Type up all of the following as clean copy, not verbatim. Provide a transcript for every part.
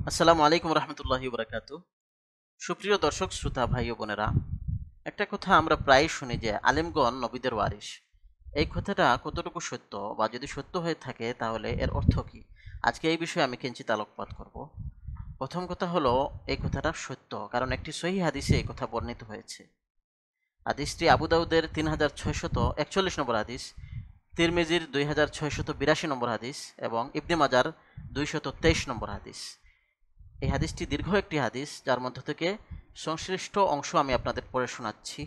আসসালামু আলাইকুম রহমতুল্লাহি বারাকাতু। সুপ্রিয় দর্শক শ্রোতা ভাই ও বোনেরা, একটা কথা আমরা প্রায় শুনি যে আলেমগণ নবীদের ওয়ারিস। এই কথাটা কতটুকু সত্য, বা যদি সত্য হয়ে থাকে তাহলে এর অর্থ কি? আজকে এই বিষয়ে আমি কিঞ্চিত আলোকপাত করব। প্রথম কথা হলো, এই কথাটা সত্য কারণ একটি সহিহ হাদিসে এই কথা বর্ণিত হয়েছে। হাদিসটি আবু দাউদের 3641 নম্বর হাদিস, তিরমিজির 2682 নম্বর হাদিস এবং ইবনে মাজার 223 নম্বর হাদিস। এই হাদিসটি দীর্ঘ একটি হাদিস, যার মধ্য থেকে সংশ্লিষ্ট অংশ আমি আপনাদের পড়ে শোনাচ্ছি।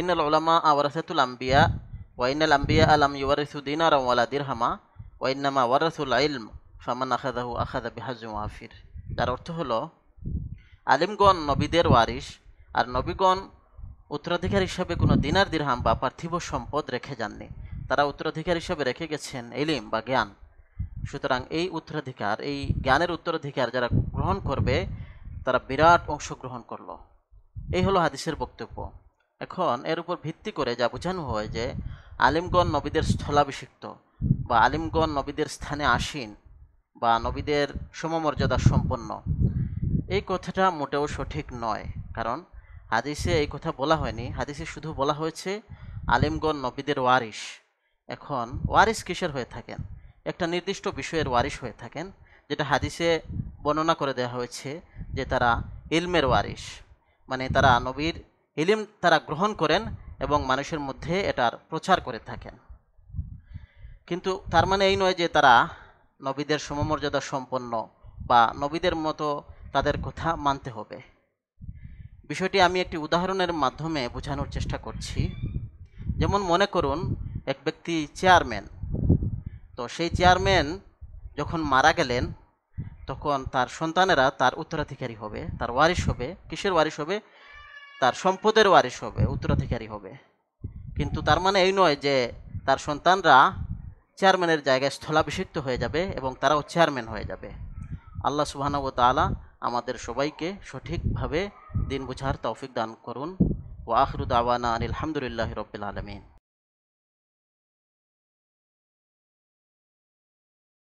ইন্নাল উলামা ওয়ারাসাতুল আম্বিয়া ওয়া ইন্নাল আম্বিয়া আলাম ইউওয়ারিসু দিনারাও ওয়ালা দিরহামা ওয়া ইন্নামা ওয়ারাসুল ইলম ফামান আখাযাহু আখাযা বিহাজ্জিন ওয়াফির। যার অর্থ হলো, আলিমগণ নবীদের ওয়ারিস, আর নবীগণ উত্তরাধিকার হিসাবে কোনো দিনার দিরহাম বা পার্থিব সম্পদ রেখে যাননি। তারা উত্তরাধিকার হিসাবে রেখে গেছেন ইলম বা জ্ঞান। সুতরাং এই উত্তরাধিকার, এই জ্ঞানের উত্তরাধিকার যারা গ্রহণ করবে, তারা বিরাট অংশগ্রহণ করলো। এই হলো হাদিসের বক্তব্য। এখন এর উপর ভিত্তি করে যা বোঝানো হয় যে আলিমগণ নবীদের স্থলাভিষিক্ত, বা আলিমগণ নবীদের স্থানে আসীন, বা নবীদের সমমর্যাদা সম্পন্ন, এই কথাটা মোটেও সঠিক নয়। কারণ হাদিসে এই কথা বলা হয়নি। হাদিসে শুধু বলা হয়েছে আলিমগণ নবীদের ওয়ারিস। এখন ওয়ারিস কিসের হয়ে থাকেন? একটা নির্দিষ্ট বিষয়ের ওয়ারিস হয়ে থাকেন, যেটা হাদিসে বর্ণনা করে দেওয়া হয়েছে যে তারা ইলমের ওয়ারিস। মানে তারা নবীর ইলম তারা গ্রহণ করেন এবং মানুষের মধ্যে এটার প্রচার করে থাকেন। কিন্তু তার মানে এই নয় যে তারা নবীদের সমমর্যাদা সম্পন্ন বা নবীদের মতো তাদের কথা মানতে হবে। বিষয়টি আমি একটি উদাহরণের মাধ্যমে বোঝানোর চেষ্টা করছি। যেমন মনে করুন, এক ব্যক্তি চেয়ারম্যান। তো সেই চেয়ারম্যান যখন মারা গেলেন, তখন তার সন্তানেরা তার উত্তরাধিকারী হবে, তার ওয়ারিশ হবে। কিসের ওয়ারিশ হবে? তার সম্পদের ওয়ারিশ হবে, উত্তরাধিকারী হবে। কিন্তু তার মানে এই নয় যে তার সন্তানরা চেয়ারম্যানের জায়গায় স্থলাভিষিক্ত হয়ে যাবে এবং তারাও চেয়ারম্যান হয়ে যাবে। আল্লাহ সুবহানাহু ওয়া তাআলা আমাদের সবাইকে সঠিকভাবে দিন বুঝার তৌফিক দান করুন। ওয়া আখিরু দাওয়ানা আনিল হামদুলিল্লাহি রাব্বিল আলামিন।